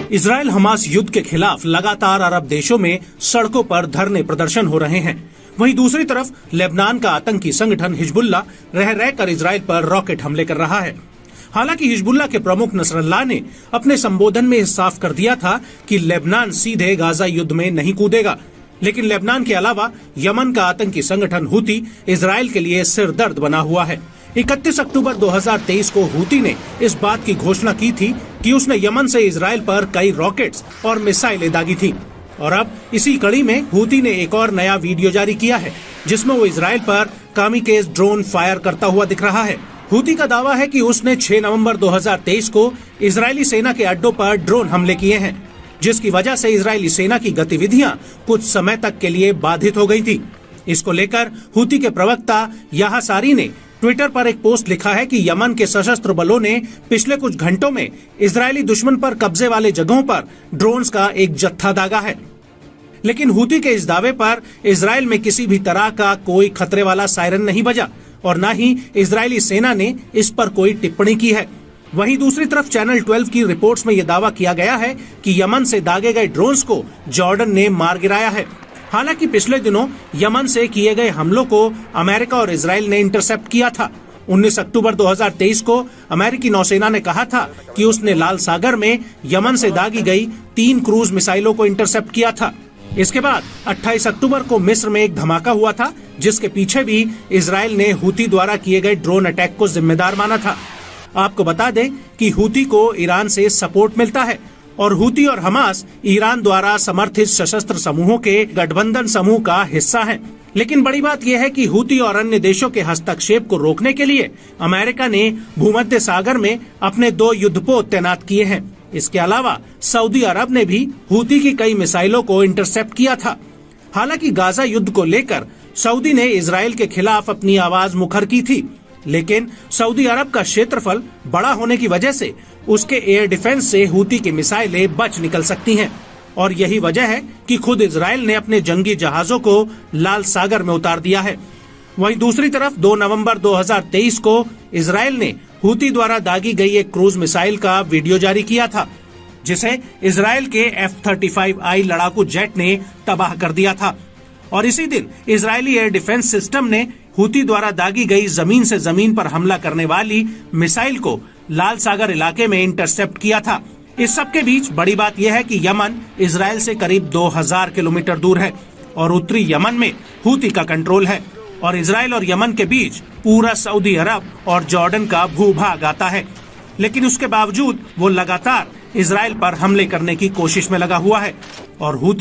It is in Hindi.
इजराइल हमास युद्ध के खिलाफ लगातार अरब देशों में सड़कों पर धरने प्रदर्शन हो रहे हैं। वहीं दूसरी तरफ लेबनान का आतंकी संगठन हिजबुल्लाह रह रहकर इजराइल पर रॉकेट हमले कर रहा है। हालांकि हिजबुल्लाह के प्रमुख नसरल्लाह ने अपने संबोधन में साफ कर दिया था कि लेबनान सीधे गाजा युद्ध में नहीं कूदेगा, लेकिन लेबनान के अलावा यमन का आतंकी संगठन हूती इजराइल के लिए सिरदर्द बना हुआ है। 31 अक्टूबर 2023 को हूती ने इस बात की घोषणा की थी कि उसने यमन से इजराइल पर कई रॉकेट्स और मिसाइलें दागी थी, और अब इसी कड़ी में हूती ने एक और नया वीडियो जारी किया है जिसमें वो इजराइल पर कामिकेज ड्रोन फायर करता हुआ दिख रहा है। हूती का दावा है कि उसने 6 नवंबर 2023 को इजरायली सेना के अड्डों पर ड्रोन हमले किए हैं, जिसकी वजह से इजरायली सेना की गतिविधियां कुछ समय तक के लिए बाधित हो गई थी। इसको लेकर हूती के प्रवक्ता याह्या सारी ने ट्विटर पर एक पोस्ट लिखा है कि यमन के सशस्त्र बलों ने पिछले कुछ घंटों में इजरायली दुश्मन पर कब्जे वाले जगहों पर ड्रोन्स का एक जत्था दागा है। लेकिन हूती के इस दावे पर इजराइल में किसी भी तरह का कोई खतरे वाला सायरन नहीं बजा और न ही इजरायली सेना ने इस पर कोई टिप्पणी की है। वहीं दूसरी तरफ चैनल 12 की रिपोर्ट्स में यह दावा किया गया है कि यमन से दागे गए ड्रोन्स को जॉर्डन ने मार गिराया है। हालांकि पिछले दिनों यमन से किए गए हमलों को अमेरिका और इजराइल ने इंटरसेप्ट किया था। 19 अक्टूबर 2023 को अमेरिकी नौसेना ने कहा था कि उसने लाल सागर में यमन से दागी गई 3 क्रूज मिसाइलों को इंटरसेप्ट किया था। इसके बाद 28 अक्टूबर को मिस्र में एक धमाका हुआ था, जिसके पीछे भी इजराइल ने हूती द्वारा किए गए ड्रोन अटैक को जिम्मेदार माना था। आपको बता दें कि हूती को ईरान से सपोर्ट मिलता है और हूती और हमास ईरान द्वारा समर्थित सशस्त्र समूहों के गठबंधन समूह का हिस्सा हैं। लेकिन बड़ी बात यह है कि हूती और अन्य देशों के हस्तक्षेप को रोकने के लिए अमेरिका ने भूमध्य सागर में अपने 2 युद्धपोत तैनात किए हैं। इसके अलावा सऊदी अरब ने भी हूती की कई मिसाइलों को इंटरसेप्ट किया था। हालांकि गाजा युद्ध को लेकर सऊदी ने इजराइल के खिलाफ अपनी आवाज मुखर की थी, लेकिन सऊदी अरब का क्षेत्रफल बड़ा होने की वजह से उसके एयर डिफेंस से हूती की मिसाइलें बच निकल सकती हैं, और यही वजह है कि खुद इजराइल ने अपने जंगी जहाजों को लाल सागर में उतार दिया है। वहीं दूसरी तरफ 2 नवंबर 2023 को इजराइल ने हूती द्वारा दागी गई एक क्रूज मिसाइल का वीडियो जारी किया था, जिसे इजराइल के F-35I लड़ाकू जेट ने तबाह कर दिया था। और इसी दिन इजरायली एयर डिफेंस सिस्टम ने हूती द्वारा दागी गई जमीन से जमीन पर हमला करने वाली मिसाइल को लाल सागर इलाके में इंटरसेप्ट किया था। इस सब के बीच बड़ी बात यह है कि यमन इजराइल से करीब 2000 किलोमीटर दूर है और उत्तरी यमन में हूती का कंट्रोल है, और इजराइल और यमन के बीच पूरा सऊदी अरब और जॉर्डन का भूभाग आता है। लेकिन उसके बावजूद वो लगातार इजराइल पर हमले करने की कोशिश में लगा हुआ है और हूती